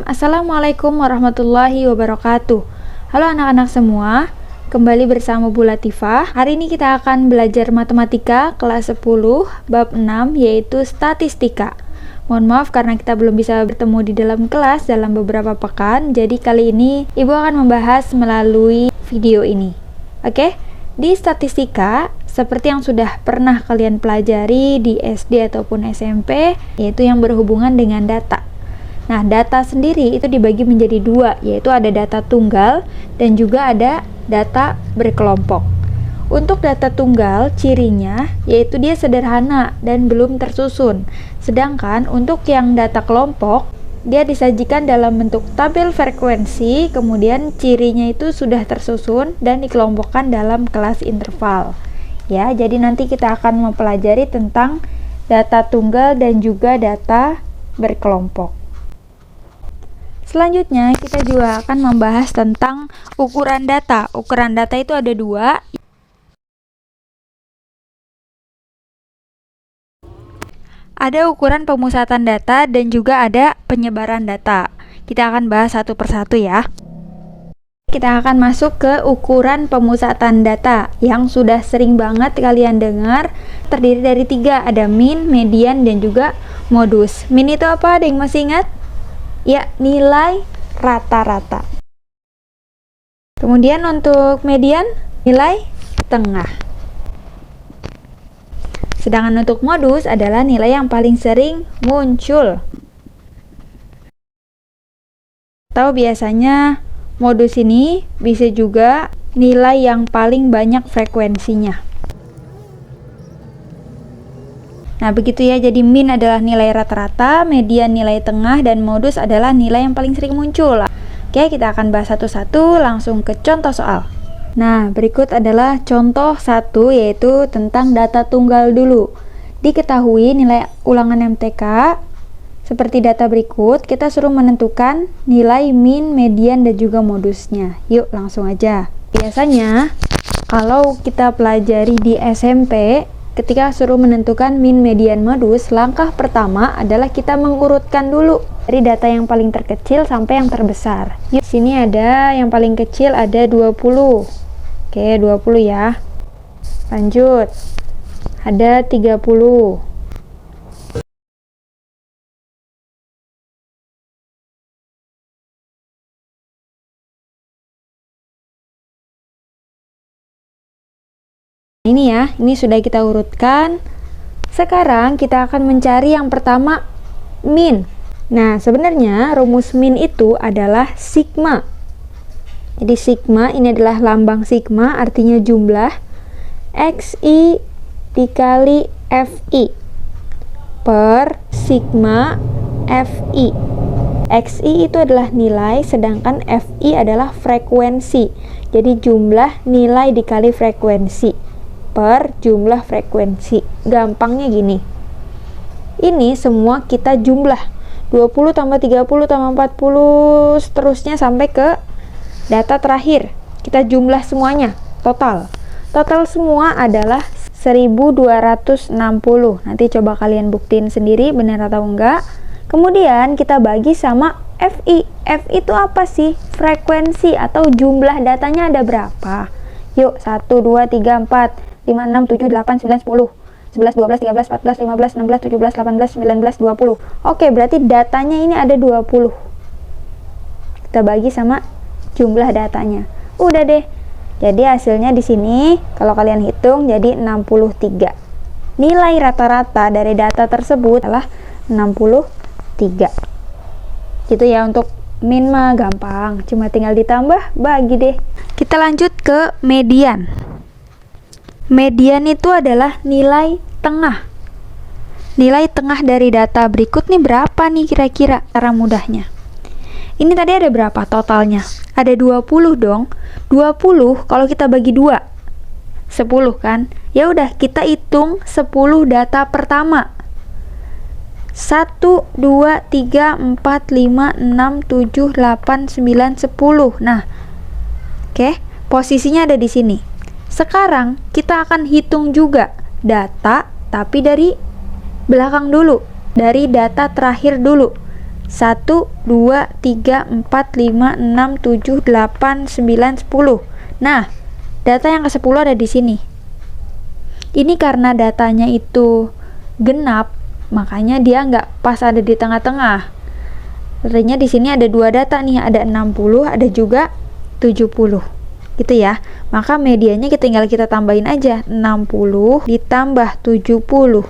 Assalamualaikum warahmatullahi wabarakatuh. Halo anak-anak semua, kembali bersama Bu Latifah. Hari ini kita akan belajar matematika kelas 10 bab 6 yaitu statistika. Mohon maaf karena kita belum bisa bertemu di dalam kelas dalam beberapa pekan. Jadi kali ini Ibu akan membahas melalui video ini. Oke? Di statistika, seperti yang sudah pernah kalian pelajari di SD ataupun SMP, yaitu yang berhubungan dengan data. Nah, data sendiri itu dibagi menjadi dua, yaitu ada data tunggal dan juga ada data berkelompok. Untuk data tunggal, cirinya yaitu dia sederhana dan belum tersusun. Sedangkan untuk yang data kelompok, dia disajikan dalam bentuk tabel frekuensi, kemudian cirinya itu sudah tersusun dan dikelompokkan dalam kelas interval. Ya, jadi nanti kita akan mempelajari tentang data tunggal dan juga data berkelompok. Selanjutnya, kita juga akan membahas tentang ukuran data. Ukuran data itu ada dua. Ada ukuran pemusatan data dan juga ada penyebaran data. Kita akan bahas satu persatu ya. Kita akan masuk ke ukuran pemusatan data yang sudah sering banget kalian dengar. Terdiri dari tiga, ada min, median, dan juga modus. Min itu apa? Ada yang masih ingat? Ya, nilai rata-rata. Kemudian untuk median, nilai tengah. Sedangkan untuk modus adalah nilai yang paling sering muncul. Atau biasanya modus ini bisa juga nilai yang paling banyak frekuensinya. Nah, begitu ya. Jadi min adalah nilai rata-rata, median nilai tengah, dan modus adalah nilai yang paling sering muncul. Oke, kita akan bahas satu-satu, langsung ke contoh soal. Nah, berikut adalah contoh 1, yaitu tentang data tunggal dulu. Diketahui nilai ulangan MTK seperti data berikut, kita suruh menentukan nilai min, median, dan juga modusnya. Yuk, langsung aja. Biasanya, kalau kita pelajari di SMP, ketika suruh menentukan min, median, modus, langkah pertama adalah kita mengurutkan dulu dari data yang paling terkecil sampai yang terbesar. Yuk, sini ada yang paling kecil ada 20. Oke, 20 ya. Lanjut. Ada 30. Ini ya, ini sudah kita urutkan. Sekarang kita akan mencari yang pertama, min. Nah, sebenarnya rumus min itu adalah sigma. Jadi sigma ini adalah lambang sigma, artinya jumlah xi dikali fi per sigma fi. Xi itu adalah nilai, sedangkan fi adalah frekuensi. Jadi jumlah nilai dikali frekuensi per jumlah frekuensi. Gampangnya gini, ini semua kita jumlah 20 tambah 30 tambah 40 seterusnya sampai ke data terakhir. Kita jumlah semuanya, total semua adalah 1260. Nanti coba kalian buktiin sendiri benar atau enggak. Kemudian kita bagi sama fi. Fi itu apa sih? Frekuensi atau jumlah datanya ada berapa? Yuk, 1, 2, 3, 4 5, 6, 7, 8, 9, 10 11, 12, 13, 14, 15, 16, 17, 18, 19, 20. Oke, berarti datanya ini ada 20. Kita bagi sama jumlah datanya. Udah deh. Jadi hasilnya di sini kalau kalian hitung jadi 63. Nilai rata-rata dari data tersebut adalah 63. Gitu ya, untuk min mah gampang, cuma tinggal ditambah, bagi deh. Kita lanjut ke median. Median itu adalah nilai tengah. Nilai tengah dari data berikut nih berapa nih kira-kira cara mudahnya? Ini tadi ada berapa totalnya? Ada 20 dong. 20 kalau kita bagi 2, 10 kan? Ya udah, kita hitung 10 data pertama. 1, 2, 3, 4, 5, 6, 7, 8, 9, 10. Nah, oke, posisinya ada di sini. Sekarang kita akan hitung juga data, tapi dari belakang dulu, dari data terakhir dulu. 1, 2, 3, 4, 5, 6, 7, 8, 9, 10. Nah, data yang ke-10 ada di sini. Ini karena datanya itu genap, makanya dia nggak pas ada di tengah-tengah. Artinya di sini ada dua data nih, ada 60, ada juga 70. Gitu ya. Maka medianya tinggal kita tambahin aja, 60 ditambah 70.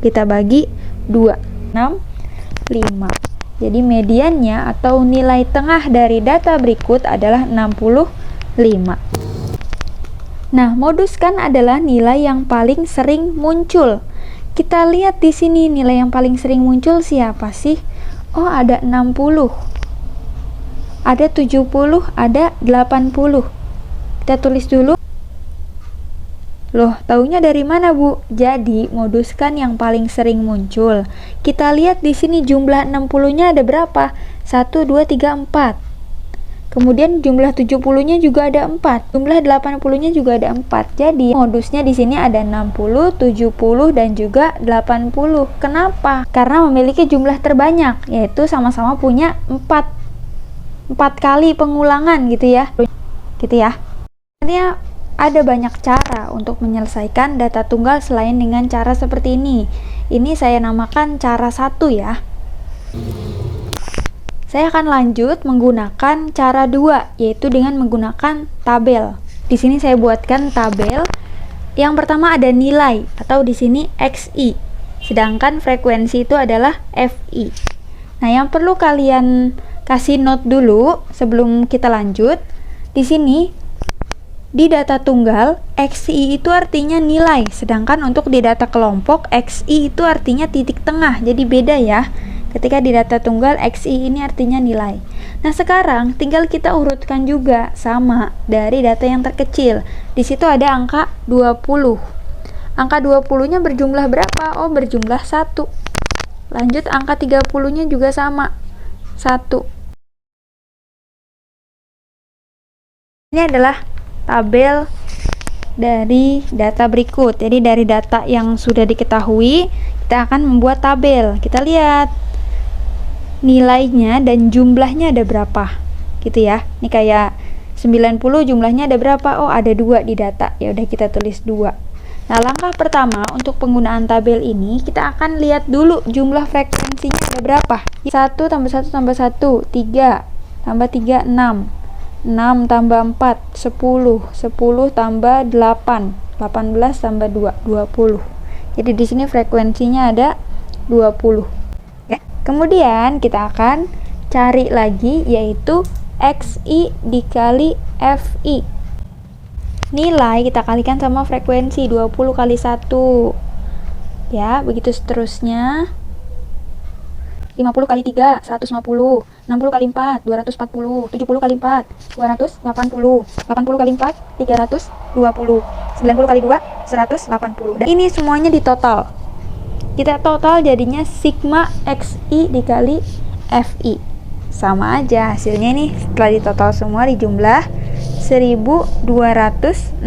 Kita bagi 2, 6, 5. Jadi mediannya atau nilai tengah dari data berikut adalah 65. Nah, modus kan adalah nilai yang paling sering muncul. Kita lihat di sini nilai yang paling sering muncul siapa sih? Oh, ada 60. Ada 70, ada 80. Kita tulis dulu. Loh, taunya dari mana, Bu? Jadi, moduskan yang paling sering muncul. Kita lihat di sini jumlah 60-nya ada berapa? 1, 2, 3, 4. Kemudian jumlah 70-nya juga ada 4. Jumlah 80-nya juga ada 4. Jadi, modusnya di sini ada 60, 70, dan juga 80. Kenapa? Karena memiliki jumlah terbanyak, yaitu sama-sama punya 4. 4 kali pengulangan gitu ya. Gitu ya. Artinya ada banyak cara untuk menyelesaikan data tunggal selain dengan cara seperti ini. Ini saya namakan cara 1 ya. Saya akan lanjut menggunakan cara 2, yaitu dengan menggunakan tabel. Di sini saya buatkan tabel. Yang pertama ada nilai atau di sini XI. Sedangkan frekuensi itu adalah FI. Nah, yang perlu kalian kasih note dulu sebelum kita lanjut. Di sini di data tunggal, XI itu artinya nilai, sedangkan untuk di data kelompok, XI itu artinya titik tengah, jadi beda ya. Ketika di data tunggal, XI ini artinya nilai. Nah, sekarang tinggal kita urutkan juga, sama dari data yang terkecil. Di situ ada angka 20. Angka 20-nya berjumlah berapa? Oh, berjumlah 1. Lanjut, angka 30-nya juga sama, 1. Ini adalah tabel dari data berikut. Jadi dari data yang sudah diketahui, kita akan membuat tabel. Kita lihat nilainya dan jumlahnya ada berapa, gitu ya. Ini kayak 90 jumlahnya ada berapa? Oh, ada 2 di data. Ya udah, kita tulis 2. Nah, langkah pertama untuk penggunaan tabel ini, kita akan lihat dulu jumlah frekuensinya ada berapa. 1 tambah 1 tambah 1, 3 tambah 3, 6. 6 tambah 4, 10. 10 tambah 8, 18 tambah 2, 20. Jadi di sini frekuensinya ada 20. Oke. Kemudian kita akan cari lagi, yaitu XI dikali FI. Nilai kita kalikan sama frekuensi, 20 kali 1. Ya, begitu seterusnya. 50 kali 3, 150. 60 kali 4, 240. 70 kali 4, 280. 80 kali 4, 320. 90 kali 2, 180. Dan ini semuanya ditotal. Kita total jadinya sigma XI dikali FI. Sama aja hasilnya nih, setelah ditotal semua dijumlah 1260.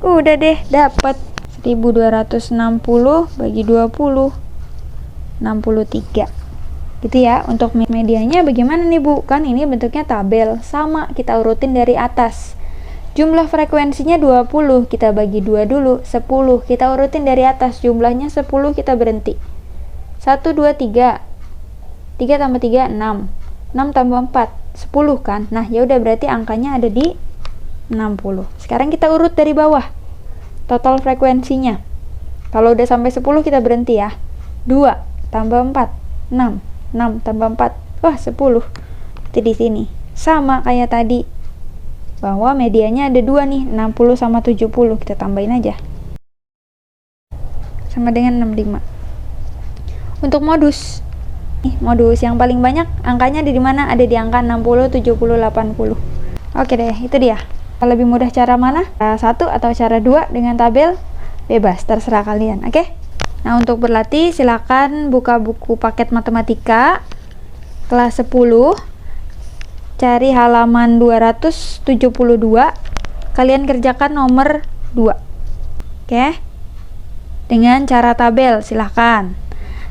Udah deh, dapat 1260 bagi 20, 63. Gitu ya. Untuk medianya bagaimana nih, Bu? Kan ini bentuknya tabel, sama kita urutin dari atas. Jumlah frekuensinya 20, kita bagi 2 dulu, 10 kita urutin dari atas, jumlahnya 10 kita berhenti. 1 2 3. 3 tambah 3 6. 6 tambah 4 10 kan. Nah, ya udah, berarti angkanya ada di 60. Sekarang kita urut dari bawah. Total frekuensinya. Kalau udah sampai 10 kita berhenti ya. 2 tambah 4, 6. 6 tambah 4, wah 10. Itu di sini. Sama kayak tadi. Bahwa medianya ada 2 nih, 60 sama 70. Kita tambahin aja. Sama dengan 65. Untuk modus. Modus yang paling banyak angkanya di mana? Ada di angka 60, 70, 80. Oke deh, itu dia. Lebih mudah cara mana? Cara 1 atau cara 2 dengan tabel? Bebas, terserah kalian. Oke? Nah, untuk berlatih silakan buka buku paket matematika kelas 10, cari halaman 272, kalian kerjakan nomor 2. Oke? Dengan cara tabel, silakan.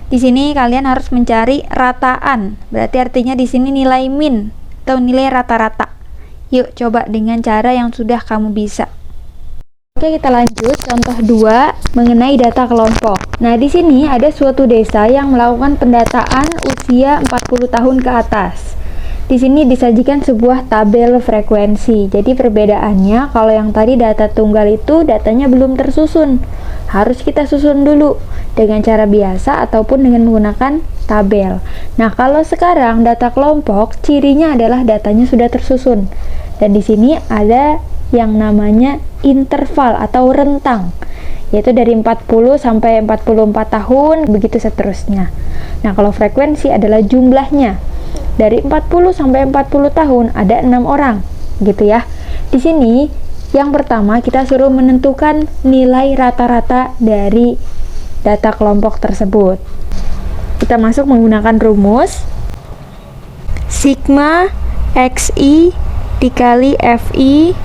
Di sini kalian harus mencari rataan. Berarti artinya di sini nilai min atau nilai rata-rata. Yuk coba dengan cara yang sudah kamu bisa. Oke, kita lanjut contoh 2 mengenai data kelompok. Nah, di sini ada suatu desa yang melakukan pendataan usia 40 tahun ke atas. Di sini disajikan sebuah tabel frekuensi. Jadi perbedaannya, kalau yang tadi data tunggal itu datanya belum tersusun. Harus kita susun dulu dengan cara biasa ataupun dengan menggunakan tabel. Nah, kalau sekarang data kelompok, cirinya adalah datanya sudah tersusun. Dan di sini ada yang namanya interval atau rentang, yaitu dari 40 sampai 44 tahun, begitu seterusnya. Nah, kalau frekuensi adalah jumlahnya. Dari 40 sampai 40 tahun ada 6 orang, gitu ya. Di sini yang pertama kita suruh menentukan nilai rata-rata dari data kelompok tersebut. Kita masuk menggunakan rumus sigma xi dikali fi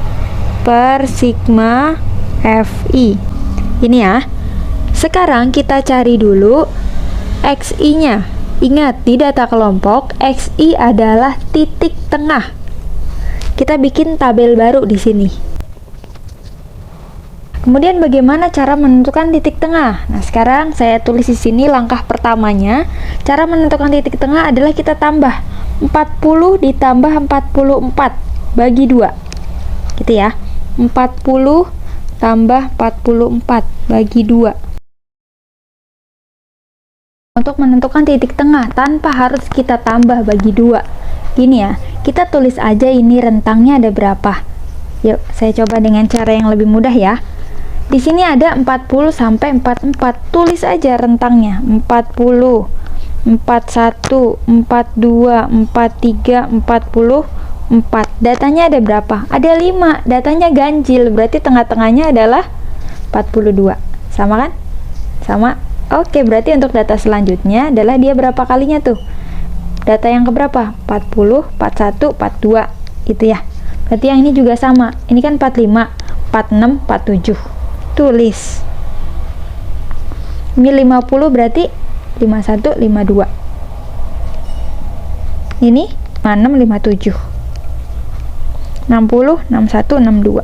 per sigma fi. Ini ya. Sekarang kita cari dulu xi-nya. Ingat, di data kelompok xi adalah titik tengah. Kita bikin tabel baru di sini. Kemudian bagaimana cara menentukan titik tengah? Nah, sekarang saya tulis di sini langkah pertamanya. Cara menentukan titik tengah adalah kita tambah 40 ditambah 44 bagi 2. Gitu ya. 40 tambah 44 bagi 2. Untuk menentukan titik tengah tanpa harus kita tambah bagi 2. Gini ya, kita tulis aja ini rentangnya ada berapa. Yuk, saya coba dengan cara yang lebih mudah ya. Di sini ada 40 sampai 44. Tulis aja rentangnya. 40, 41, 42, 43, 44. Datanya ada berapa? Ada 5. Datanya ganjil, berarti tengah-tengahnya adalah 42. Sama kan? Sama. Oke, berarti untuk data selanjutnya adalah dia berapa kalinya tuh? Data yang keberapa? 40, 41, 42. Gitu ya. Berarti yang ini juga sama. Ini kan 45, 46, 47. Tulis. Ini 50 berarti 51, 52. Ini 56, 57. 60, 61, 62.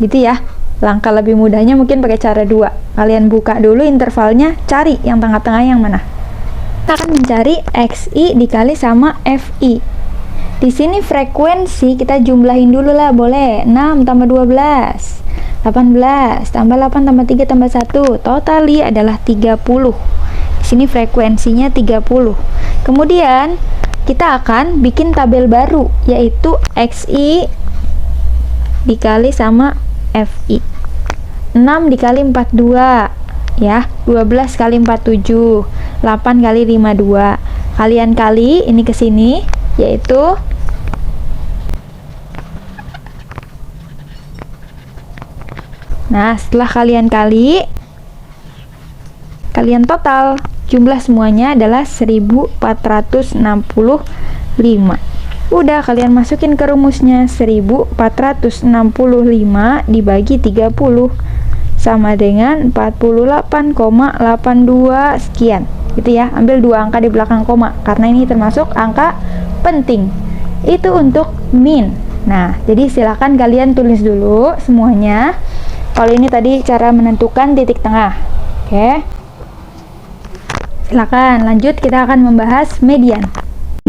Gitu ya. Langkah lebih mudahnya mungkin pakai cara 2. Kalian buka dulu intervalnya, cari yang tengah-tengah yang mana. Kita akan mencari xi dikali sama fi. Di sini frekuensi kita jumlahin dulu lah, boleh. 6 tambah 12, 18, tambah 8 tambah 3 tambah 1. Totali adalah 30. Di sini frekuensinya 30. Kemudian kita akan bikin tabel baru, yaitu xi dikali sama fi. 6 dikali 42 ya, 12 kali 47, 8 kali 52. Kalian kali ini ke sini, yaitu nah, setelah kalian kali, kalian total jumlah semuanya adalah 1465. Udah, kalian masukin ke rumusnya. 1465 dibagi 30 sama dengan 48,82 sekian. Gitu ya. Ambil 2 angka di belakang koma karena ini termasuk angka penting. Itu untuk min. Nah, jadi silakan kalian tulis dulu semuanya. Kalau ini tadi cara menentukan titik tengah. Oke. Silakan lanjut, kita akan membahas median.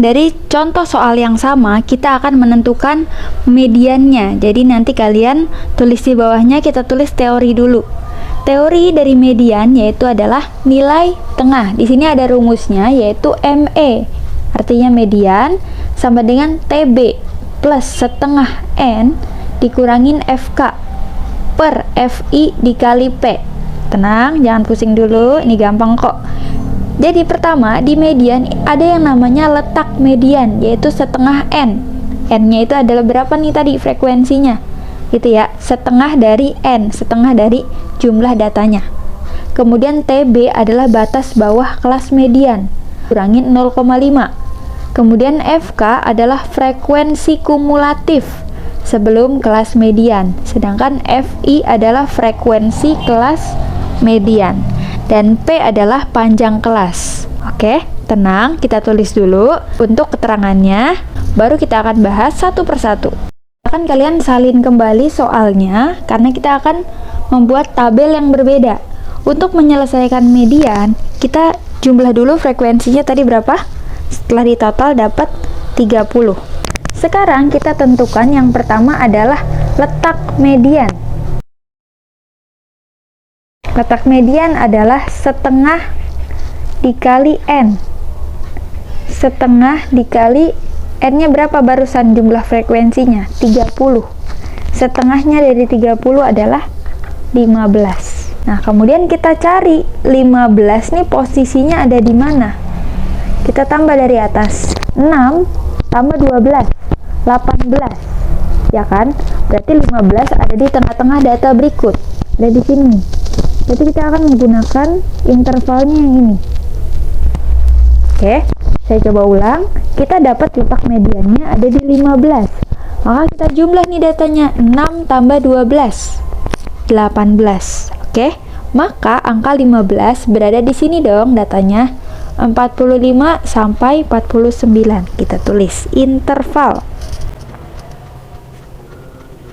Dari contoh soal yang sama, kita akan menentukan mediannya. Jadi nanti kalian tulis di bawahnya, kita tulis teori dulu. Teori dari median yaitu adalah nilai tengah. Di sini ada rumusnya yaitu ME. Artinya median sama dengan TB plus setengah N dikurangin FK per FI dikali P. Tenang, jangan pusing dulu, ini gampang kok. Jadi pertama, di median ada yang namanya letak median, yaitu setengah N. N-nya itu adalah berapa nih tadi frekuensinya? Gitu ya, setengah dari N, setengah dari jumlah datanya. Kemudian TB adalah batas bawah kelas median, kurangin 0,5. Kemudian FK adalah frekuensi kumulatif sebelum kelas median, sedangkan FI adalah frekuensi kelas median. dan P adalah panjang kelas. Oke, tenang, kita tulis dulu untuk keterangannya, baru kita akan bahas satu persatu. Akan kalian salin kembali soalnya, karena kita akan membuat tabel yang berbeda. Untuk menyelesaikan median, kita jumlah dulu frekuensinya tadi berapa? Setelah ditotal dapat 30. Sekarang kita tentukan yang pertama adalah letak median. Letak median adalah setengah dikali N. Setengah dikali N-nya berapa barusan jumlah frekuensinya? 30. Setengahnya dari 30 adalah 15. Nah, kemudian kita cari 15 nih posisinya ada di mana? Kita tambah dari atas. 6 tambah 12, 18. Ya kan? Berarti 15 ada di tengah-tengah data berikut. Ada di sini. Jadi kita akan menggunakan intervalnya yang ini. Oke, saya coba ulang. Kita dapat letak mediannya ada di 15. Maka kita jumlah nih datanya. 6 tambah 12, 18. Oke, maka angka 15 berada di sini dong datanya. 45 sampai 49. Kita tulis interval.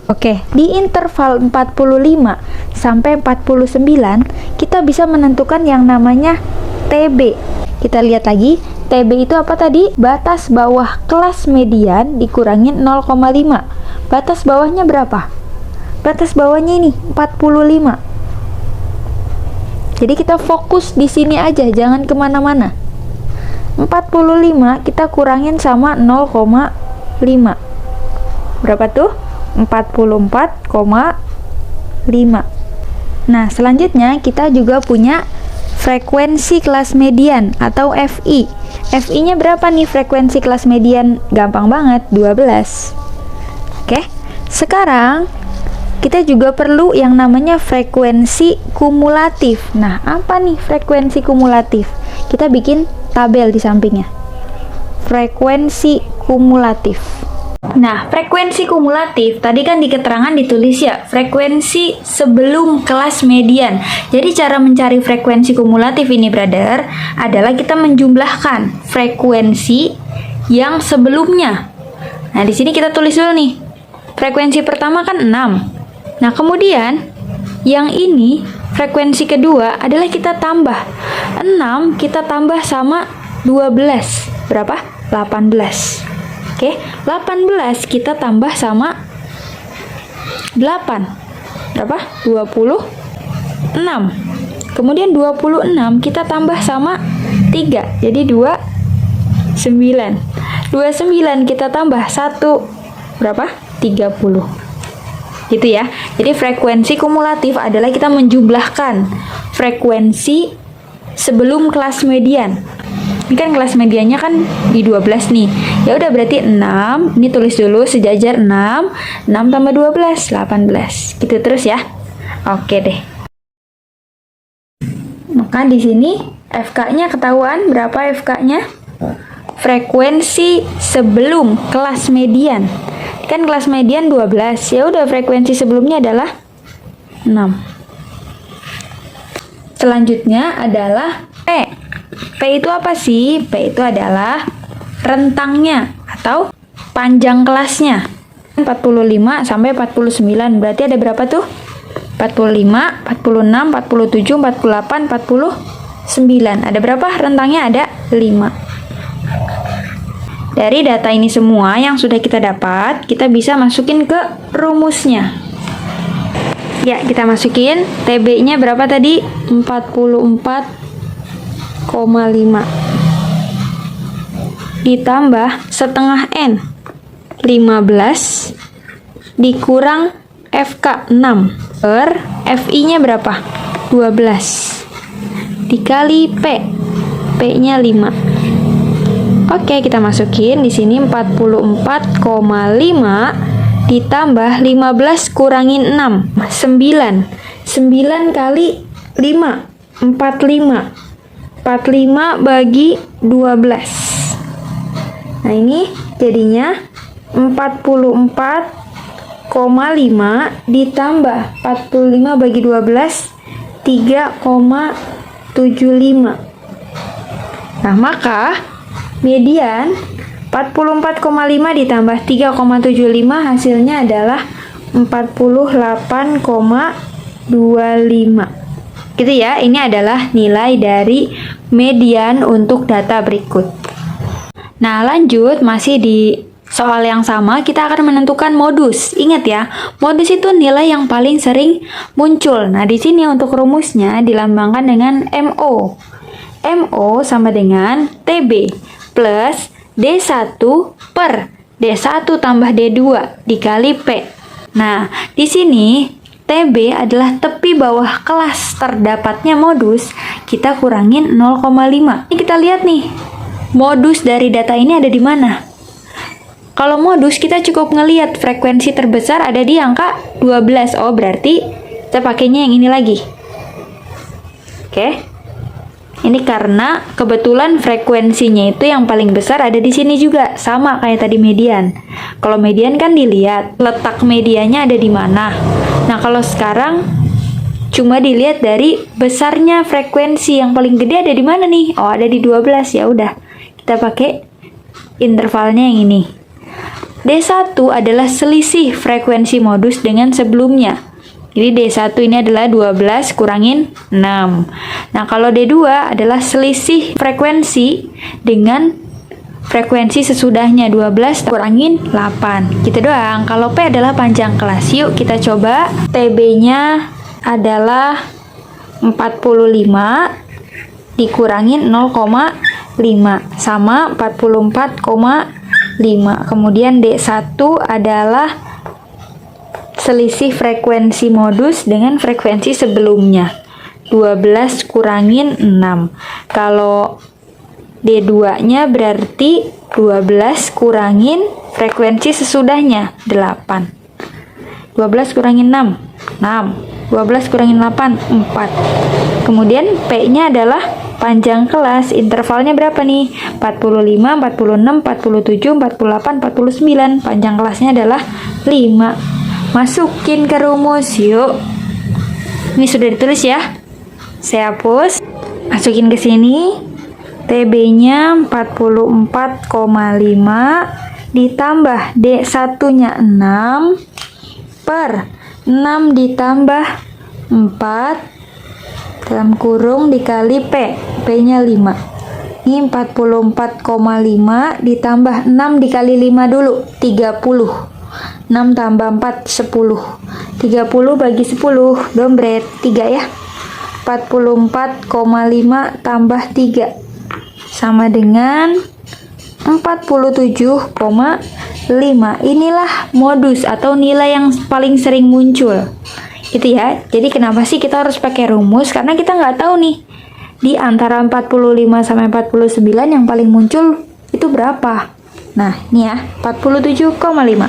Oke, di interval 45 sampai 49 kita bisa menentukan yang namanya TB. Kita lihat lagi, TB itu apa tadi? Batas bawah kelas median dikurangin 0,5. Batas bawahnya berapa? Batas bawahnya ini 45. Jadi kita fokus di sini aja, jangan kemana-mana. 45 kita kurangin sama 0,5. Berapa tuh? 44,5. Nah, selanjutnya kita juga punya frekuensi kelas median atau FI. FI-nya berapa nih frekuensi kelas median? Gampang banget, 12. Oke, sekarang kita juga perlu yang namanya frekuensi kumulatif. Nah, apa nih frekuensi kumulatif? Kita bikin tabel di sampingnya. Frekuensi kumulatif. Nah, frekuensi kumulatif tadi kan di keterangan ditulis ya, frekuensi sebelum kelas median. Jadi cara mencari frekuensi kumulatif ini, brother, adalah kita menjumlahkan frekuensi yang sebelumnya. Nah, di sini kita tulis dulu nih. Frekuensi pertama kan 6. Nah, kemudian yang ini frekuensi kedua adalah kita tambah 6, kita tambah sama 12. Berapa? 18. Oke, 18 kita tambah sama 8. Berapa? 26. Kemudian 26 kita tambah sama 3. Jadi 29. 29 kita tambah 1. Berapa? 30. Gitu ya. Jadi frekuensi kumulatif adalah kita menjumlahkan frekuensi sebelum kelas median. Ini kan kelas mediannya kan di 12 nih. Ya udah berarti 6. Ini tulis dulu sejajar 6. 6 tambah 12, 18. Gitu terus ya. Oke deh. Maka di sini FK-nya ketahuan berapa FK-nya? Frekuensi sebelum kelas median. Kan kelas median 12. Ya udah frekuensi sebelumnya adalah 6. Selanjutnya adalah P. P itu apa sih? P itu adalah rentangnya atau panjang kelasnya. 45 sampai 49. Berarti ada berapa tuh? 45, 46, 47, 48, 49. Ada berapa rentangnya? Ada 5. Dari data ini semua yang sudah kita dapat, kita bisa masukin ke rumusnya. Ya, kita masukin. TB-nya berapa tadi? 44,5 ditambah setengah N 15 dikurang FK 6 per FI-nya berapa? 12 dikali P. P-nya 5. Oke, kita masukin di sini 44,5 ditambah 15 kurangin 6. 9. 9 kali 5, 45. 45 bagi 12. Nah, ini jadinya 44,5 ditambah 45 bagi 12, 3,7. Nah, maka median 44,5 ditambah 3,75 hasilnya adalah 48,25. Gitu ya, ini adalah nilai dari median untuk data berikut. Nah, lanjut masih di soal yang sama, kita akan menentukan modus. Ingat ya, modus itu nilai yang paling sering muncul. Nah, di sini untuk rumusnya dilambangkan dengan MO. MO sama dengan TB plus D1 per D1 tambah D2 dikali P. Nah, di sini TB adalah tepi bawah kelas terdapatnya modus, kita kurangin 0,5. Ini kita lihat nih, modus dari data ini ada di mana? Kalau modus kita cukup ngelihat frekuensi terbesar ada di angka 12. Oh, berarti kita pakainya yang ini lagi. Oke. Ini karena kebetulan frekuensinya itu yang paling besar ada di sini juga, sama kayak tadi median. Kalau median kan dilihat letak medianya ada di mana. Nah, kalau sekarang cuma dilihat dari besarnya frekuensi yang paling gede ada di mana nih? Oh, ada di 12. Ya udah, kita pakai intervalnya yang ini. D1 adalah selisih frekuensi modus dengan sebelumnya. Jadi D1 ini adalah 12 kurangin 6. Nah, kalau D2 adalah selisih frekuensi dengan frekuensi sesudahnya, 12 kurangin 8. Gitu doang. Kalau P adalah panjang kelas. Yuk kita coba. TB-nya adalah 45 dikurangin 0,5 sama 44,5. Kemudian D1 adalah selisih frekuensi modus dengan frekuensi sebelumnya, 12 kurangin 6. Kalau D2-nya berarti 12 kurangin frekuensi sesudahnya, 8. 12 kurangin 6, 6. 12 kurangin 8, 4. Kemudian P-nya adalah panjang kelas. Intervalnya berapa nih? 45, 46, 47, 48, 49. Panjang kelasnya adalah 5. Masukin ke rumus yuk. Ini sudah ditulis ya. Saya hapus. Masukin ke sini. TB-nya 44,5 ditambah D1-nya 6 per 6 ditambah 4 dalam kurung dikali P. P-nya 5. Ini 44,5 ditambah 6 dikali 5 dulu, 30. 6 tambah 4, 10. 30 bagi 10, dompet 3 ya. 44,5 tambah 3 sama dengan 47,5. Inilah modus atau nilai yang paling sering muncul. Gitu ya. Jadi kenapa sih kita harus pakai rumus? Karena kita nggak tahu nih, di antara 45 sampai 49 yang paling muncul itu berapa. Nah, ini ya, 47,5.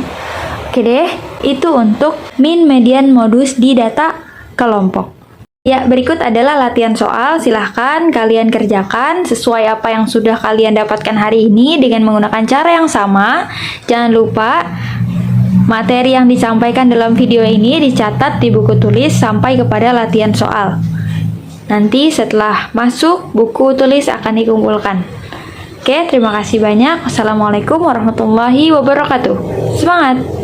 Oke deh, itu untuk min, median, modus di data kelompok. Ya, berikut adalah latihan soal. Silahkan kalian kerjakan sesuai apa yang sudah kalian dapatkan hari ini dengan menggunakan cara yang sama. Jangan lupa materi yang disampaikan dalam video ini dicatat di buku tulis sampai kepada latihan soal. Nanti setelah masuk, buku tulis akan dikumpulkan. Oke, terima kasih banyak. Wassalamualaikum warahmatullahi wabarakatuh. Semangat!